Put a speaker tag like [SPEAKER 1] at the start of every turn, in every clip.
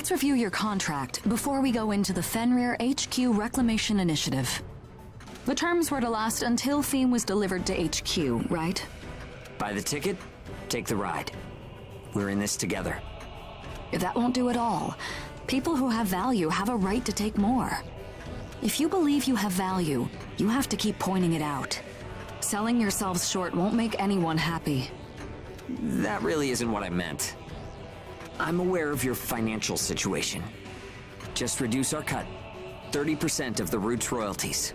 [SPEAKER 1] let's review your contract before we go into the Fenrir HQ Reclamation Initiative. The terms were to last until Theme was delivered to HQ, right?
[SPEAKER 2] Buy the ticket, take the ride. We're in this together.
[SPEAKER 1] If that won't do it all, people who have value have a right to take more. If you believe you have value, you have to keep pointing it out. Selling yourselves short won't make anyone happy.
[SPEAKER 2] That really isn't what I meant. I'm aware of your financial situation. Just reduce our cut. 30% of the Root's royalties.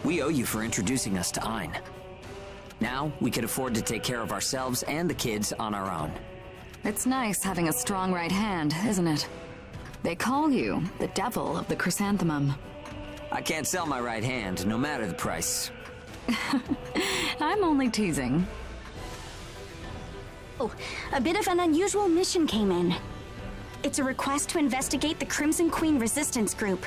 [SPEAKER 2] We owe you for introducing us to Ein. Now, we can afford to take care of ourselves and the kids on our own.
[SPEAKER 1] It's nice having a strong right hand, isn't it? They call you the devil of the chrysanthemum.
[SPEAKER 2] I can't sell my right hand, no matter the price.
[SPEAKER 1] I'm only teasing.
[SPEAKER 3] Oh, a bit of an unusual mission came in. It's a request to investigate the Crimson Queen resistance group.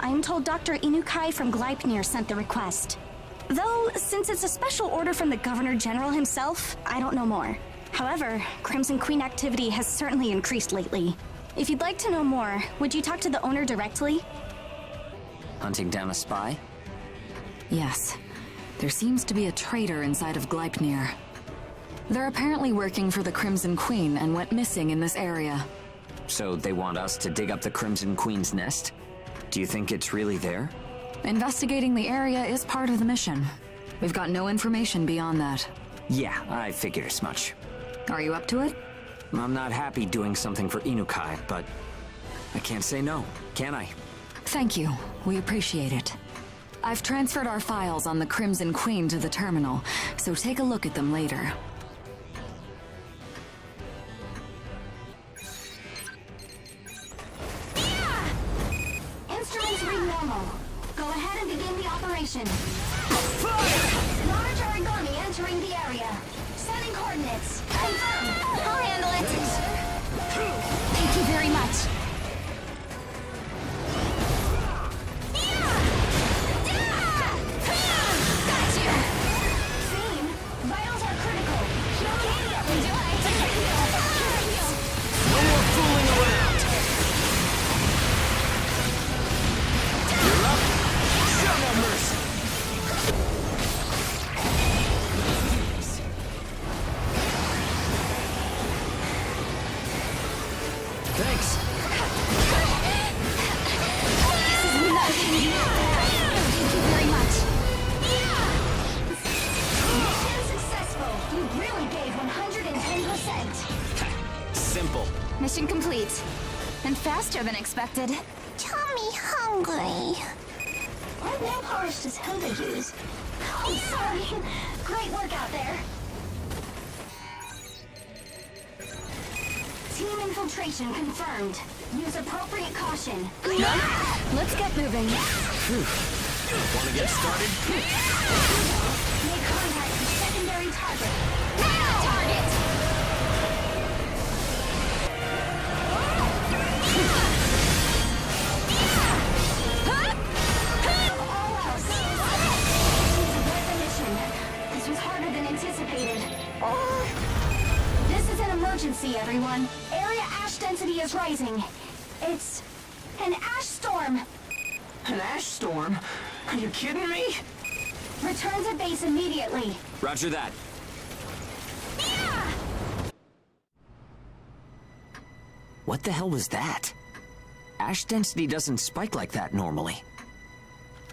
[SPEAKER 3] I'm told Dr. Inukai from Gleipnir sent the request. Though, since it's a special order from the Governor General himself, I don't know more. However, Crimson Queen activity has certainly increased lately. If you'd like to know more, would you talk to the owner directly?
[SPEAKER 2] Hunting down a spy?
[SPEAKER 1] Yes. There seems to be a traitor inside of Gleipnir. They're apparently working for the Crimson Queen and went missing in this area.
[SPEAKER 2] So they want us to dig up the Crimson Queen's nest? Do you think it's really there?
[SPEAKER 1] Investigating the area is part of the mission. We've got no information beyond that.
[SPEAKER 2] Yeah, I figured as much.
[SPEAKER 1] Are you up to it?
[SPEAKER 2] I'm not happy doing something for Inukai, but I can't say no, can I?
[SPEAKER 1] Thank you. We appreciate it. I've transferred our files on the Crimson Queen to the terminal, so take a look at them later.
[SPEAKER 3] Instruments read normal. Go ahead and begin the operation.
[SPEAKER 2] Fire!
[SPEAKER 3] Large Aragami entering the area. Setting coordinates. Confirm. I'll handle it. Thank you very much. Got you. Theme, vitals are critical.
[SPEAKER 2] No more fooling around! You're up! Show no mercy! Thanks.
[SPEAKER 3] This is nothing. Thank you very much. Mission successful. You really gave 110%.
[SPEAKER 2] Simple.
[SPEAKER 3] Mission complete. And faster than expected. Tummy hungry. Aren't nail polished as hell they use? Oh, sorry. Great work out there. Team infiltration confirmed. Use appropriate caution. Let's get moving.
[SPEAKER 2] Want to get started?
[SPEAKER 3] Make contact with secondary target. Target! All else. Abort the mission. This was harder than anticipated. This is an emergency, everyone. Area ash density is rising. It's an ash storm.
[SPEAKER 4] An ash storm? Are you kidding me?
[SPEAKER 3] Return to base immediately.
[SPEAKER 2] Roger that. What the hell was that? Ash density doesn't spike like that normally.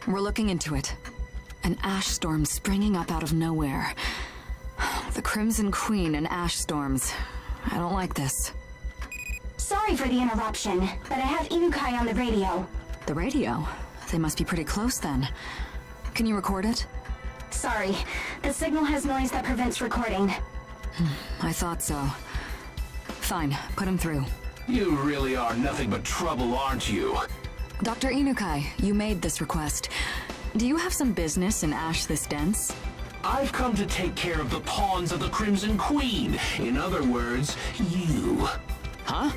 [SPEAKER 1] We're looking into it. An ash storm springing up out of nowhere. The Crimson Queen and ash storms. I don't like this.
[SPEAKER 3] Sorry for the interruption, but I have Inukai on the radio.
[SPEAKER 1] The radio? They must be pretty close then. Can you record it?
[SPEAKER 3] Sorry, the signal has noise that prevents recording.
[SPEAKER 1] I thought so. Fine, put him through.
[SPEAKER 4] You really are nothing but trouble, aren't you?
[SPEAKER 1] Dr. Inukai, you made this request. Do you have some business in ash this dense?
[SPEAKER 4] I've come to take care of the pawns of the Crimson Queen. In other words, you.
[SPEAKER 2] Huh?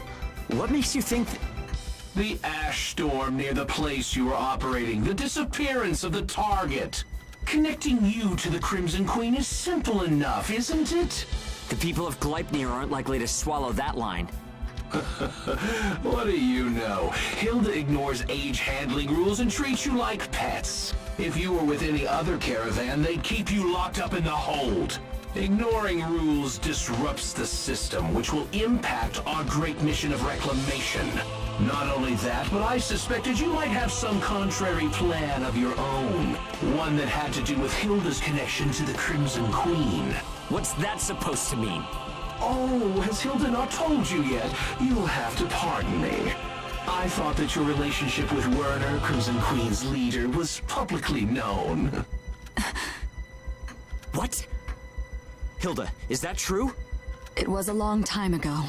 [SPEAKER 2] What makes you think
[SPEAKER 4] The ash storm near the place you were operating, the disappearance of the target. Connecting you to the Crimson Queen is simple enough, isn't it?
[SPEAKER 2] the people of Gleipnir aren't likely to swallow that line?
[SPEAKER 4] What do you know, Hilda ignores age handling rules and treats you like pets. If you were with any other caravan, they'd keep you locked up in the hold. Ignoring rules disrupts the system, which will impact our great mission of reclamation. Not only that, but I suspected you might have some contrary plan of your own. One that had to do with Hilda's connection to the Crimson Queen.
[SPEAKER 2] What's that supposed to mean?
[SPEAKER 4] Oh, has Hilda not told you yet? You'll have to pardon me. I thought that your relationship with Werner, Crimson Queen's leader, was publicly known.
[SPEAKER 2] What? Hilda, is that true?
[SPEAKER 1] It was a long time ago.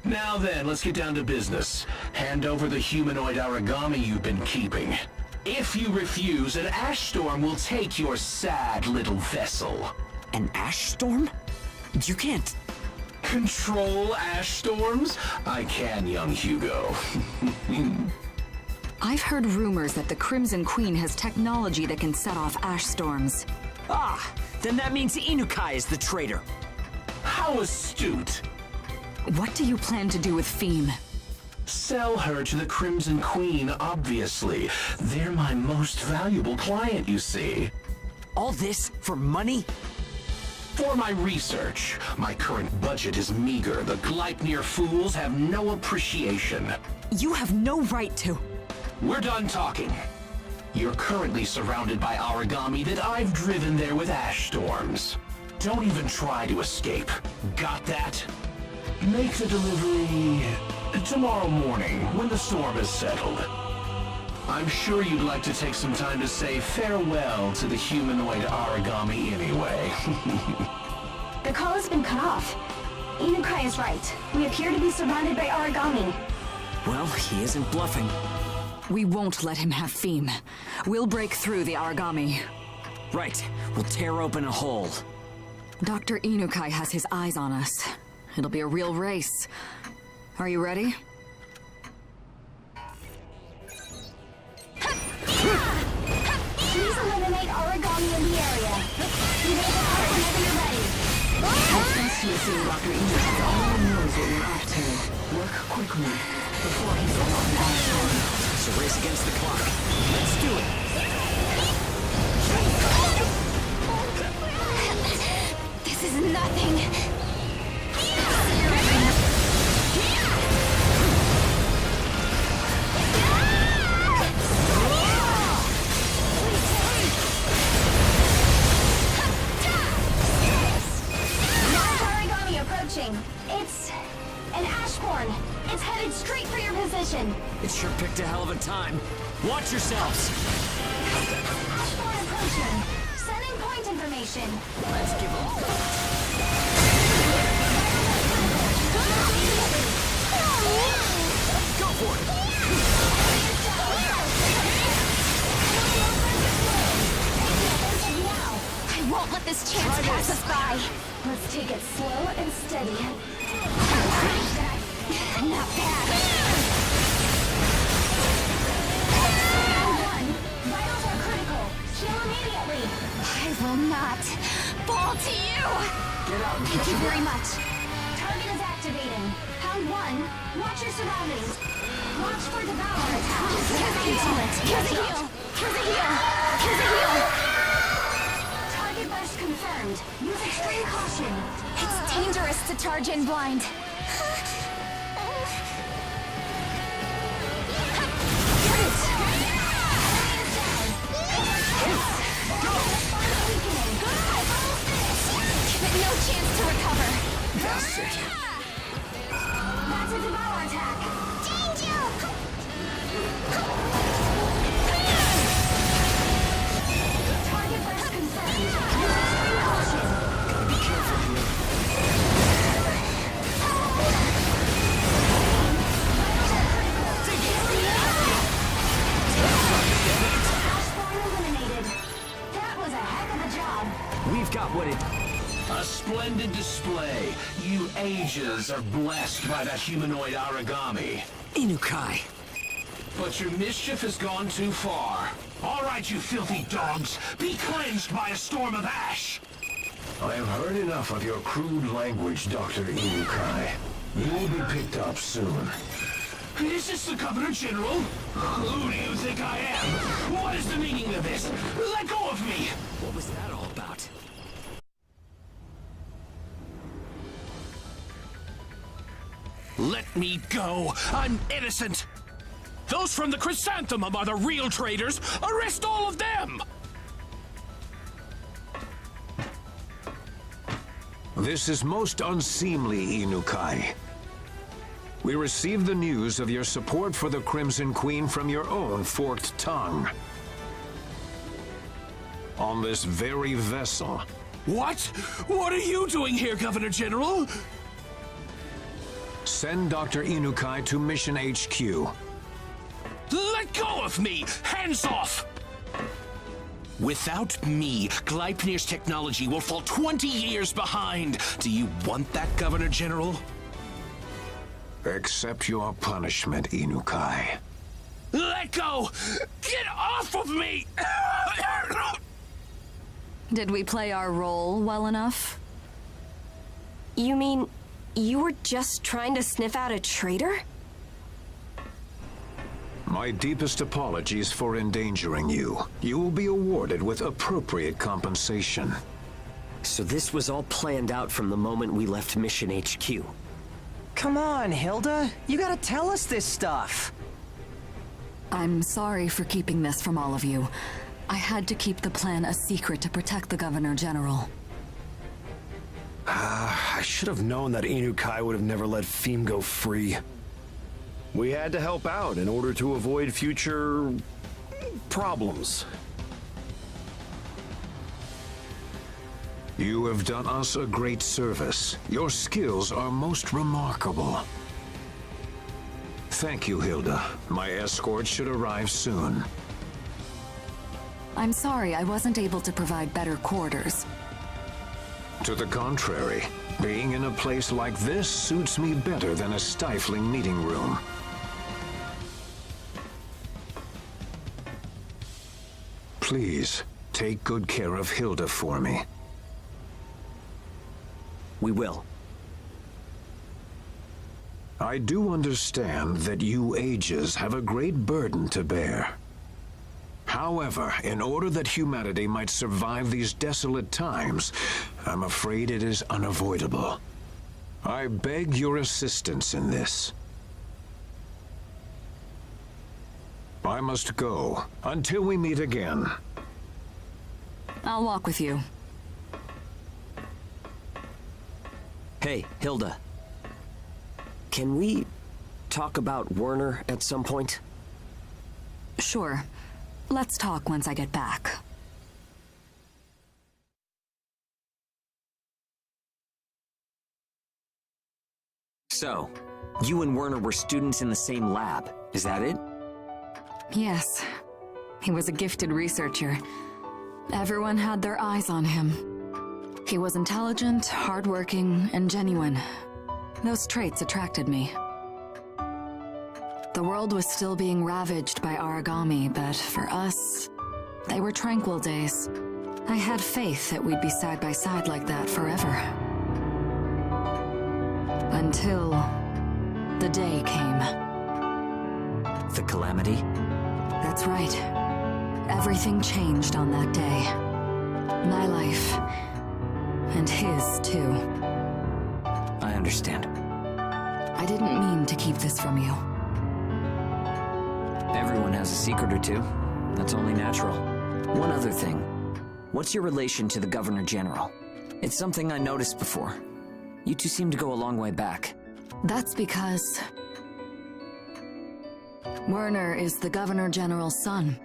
[SPEAKER 4] Now then, let's get down to business. Hand over the humanoid Aragami you've been keeping. If you refuse, an ash storm will take your sad little vessel.
[SPEAKER 2] An ash storm? You can't...
[SPEAKER 4] Control ash storms? I can, young Hugo.
[SPEAKER 1] I've heard rumors that the Crimson Queen has technology that can set off ash storms.
[SPEAKER 2] Ah, then that means Inukai is the traitor.
[SPEAKER 4] How astute.
[SPEAKER 1] What do you plan to do with Feem?
[SPEAKER 4] Sell her to the Crimson Queen, obviously. They're my most valuable client, you see.
[SPEAKER 2] All this for money?
[SPEAKER 4] For my research, my current budget is meager. The Gleipnir fools have no appreciation.
[SPEAKER 1] You have no right to.
[SPEAKER 4] We're done talking. You're currently surrounded by Aragami that I've driven there with ash storms. Don't even try to escape. Got that? Make the delivery tomorrow morning when the storm is settled. I'm sure you'd like to take some time to say farewell to the humanoid Aragami anyway.
[SPEAKER 3] The call has been cut off. Inukai is right. We appear to be surrounded by Aragami.
[SPEAKER 2] Well, he isn't bluffing.
[SPEAKER 1] We won't let him have Feem. We'll break through the Aragami.
[SPEAKER 2] Right, we'll tear open a hole.
[SPEAKER 1] Dr. Inukai has his eyes on us. It'll be a real race. Are you ready?
[SPEAKER 3] Please eliminate Aragami in the area. You may depart whenever you're ready.
[SPEAKER 5] I trust you, Sir Dr. Inukai already knows what you're up to. Work quickly before he sets off the ash storm.
[SPEAKER 2] It's a race against the clock. Let's do it.
[SPEAKER 3] This is nothing. It's an ashborn. It's headed straight for your position.
[SPEAKER 2] It sure picked a hell of a time. Watch yourselves!
[SPEAKER 3] Ashborn approaching. Sending point information.
[SPEAKER 2] Let's give them... Go for it!
[SPEAKER 3] I won't let this chance pass us by. Let's take it slow and steady. Not bad. Round 1. Vitals are critical. Chill immediately. I will not fall to you.
[SPEAKER 2] Get out and
[SPEAKER 3] Thank you very much. Target is activating. Round 1. Watch your surroundings. Watch for devour attacks. Here's a heal. Here's a heal. Here's a heal. Here's a heal. Target burst confirmed. Use extreme caution. It's dangerous to charge in blind. No chance to recover.
[SPEAKER 2] Bastard!
[SPEAKER 3] That's a devour attack. Danger! Target burst confirmed. Use caution.
[SPEAKER 2] Gotta be careful here.
[SPEAKER 3] Ashborn eliminated. That was a heck of a job.
[SPEAKER 2] We've got what it...
[SPEAKER 4] A splendid display. You ages are blessed by that humanoid Aragami.
[SPEAKER 2] Inukai.
[SPEAKER 4] But your mischief has gone too far. All right, you filthy dogs. Be cleansed by a storm of ash.
[SPEAKER 6] I have heard enough of your crude language, Dr. Inukai. You will be picked up soon.
[SPEAKER 4] Is this the Governor General? Who do you think I am? What is the meaning of this? Let go of me!
[SPEAKER 2] What was that all about?
[SPEAKER 4] Let me go! I'm innocent! Those from the Chrysanthemum are the real traitors! Arrest all of them!
[SPEAKER 6] This is most unseemly, Inukai. We received the news of your support for the Crimson Queen from your own forked tongue. On this very vessel.
[SPEAKER 4] What? What are you doing here, Governor General?
[SPEAKER 6] Send Dr. Inukai to Mission HQ.
[SPEAKER 4] Let go of me! Hands off! Without me, Gleipnir's technology will fall 20 years behind. Do you want that, Governor General?
[SPEAKER 6] Accept your punishment, Inukai.
[SPEAKER 4] Let go! Get off of me!
[SPEAKER 1] Did we play our role well enough?
[SPEAKER 7] You mean you were just trying to sniff out a traitor?
[SPEAKER 6] My deepest apologies for endangering you. You will be awarded with appropriate compensation.
[SPEAKER 2] So this was all planned out from the moment we left Mission HQ.
[SPEAKER 8] Come on, Hilda. You gotta tell us this stuff.
[SPEAKER 1] I'm sorry for keeping this from all of you. I had to keep the plan a secret to protect the Governor General.
[SPEAKER 9] I should have known that Inukai would have never let Feem go free. We had to help out in order to avoid future problems.
[SPEAKER 6] You have done us a great service. Your skills are most remarkable. Thank you, Hilda. My escort should arrive soon.
[SPEAKER 1] I'm sorry I wasn't able to provide better quarters.
[SPEAKER 6] To the contrary, being in a place like this suits me better than a stifling meeting room. Please, take good care of Hilda for me.
[SPEAKER 2] We will.
[SPEAKER 6] I do understand that you ages have a great burden to bear. However, in order that humanity might survive these desolate times, I'm afraid it is unavoidable. I beg your assistance in this. I must go. Until we meet again.
[SPEAKER 1] I'll walk with you.
[SPEAKER 2] Hey, Hilda. Can we talk about Werner at some point?
[SPEAKER 1] Sure. Let's talk once I get back.
[SPEAKER 2] So, you and Werner were students in the same lab, is that it?
[SPEAKER 1] Yes. He was a gifted researcher. Everyone had their eyes on him. He was intelligent, hardworking, and genuine. Those traits attracted me. The world was still being ravaged by Aragami, but for us, they were tranquil days. I had faith that we'd be side by side like that forever. Until the day came.
[SPEAKER 2] The calamity?
[SPEAKER 1] That's right. Everything changed on that day. My life. And his, too.
[SPEAKER 2] I understand.
[SPEAKER 1] I didn't mean to keep this from you.
[SPEAKER 2] Everyone has a secret or two. That's only natural. One other thing. What's your relation to the Governor General? It's something I noticed before. You two seem to go a long way back.
[SPEAKER 1] That's because Werner is the Governor General's son.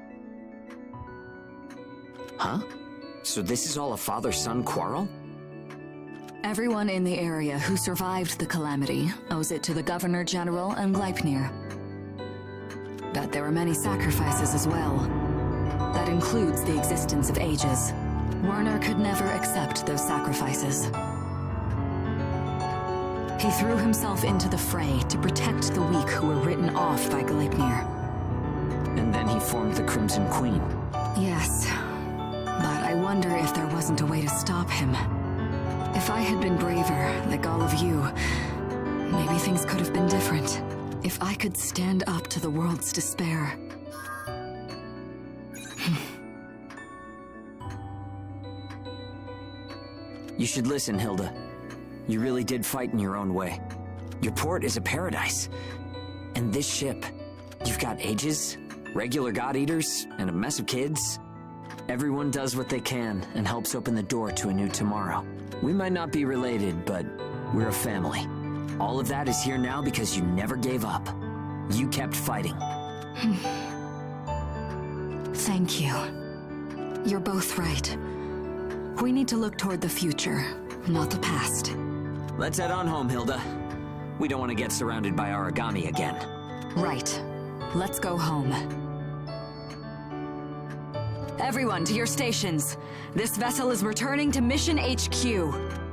[SPEAKER 2] Huh? So this is all a father-son quarrel?
[SPEAKER 1] Everyone in the area who survived the calamity owes it to the Governor General and Gleipnir. But there were many sacrifices as well. That includes the existence of ages. Werner could never accept those sacrifices. He threw himself into the fray to protect the weak who were written off by Gleipnir.
[SPEAKER 2] And then he formed the Crimson Queen.
[SPEAKER 1] Yes, but I wonder if there wasn't a way to stop him. If I had been braver, like all of you, maybe things could have been different. If I could stand up to the world's despair.
[SPEAKER 2] You should listen, Hilda. You really did fight in your own way. Your port is a paradise. And this ship, you've got ages, regular god-eaters, and a mess of kids. Everyone does what they can and helps open the door to a new tomorrow. We might not be related, but we're a family. All of that is here now because you never gave up. You kept fighting.
[SPEAKER 1] Thank you. You're both right. We need to look toward the future, not the past.
[SPEAKER 2] Let's head on home, Hilda. We don't want to get surrounded by Aragami again.
[SPEAKER 1] Right. Let's go home. Everyone, to your stations. This vessel is returning to Mission HQ.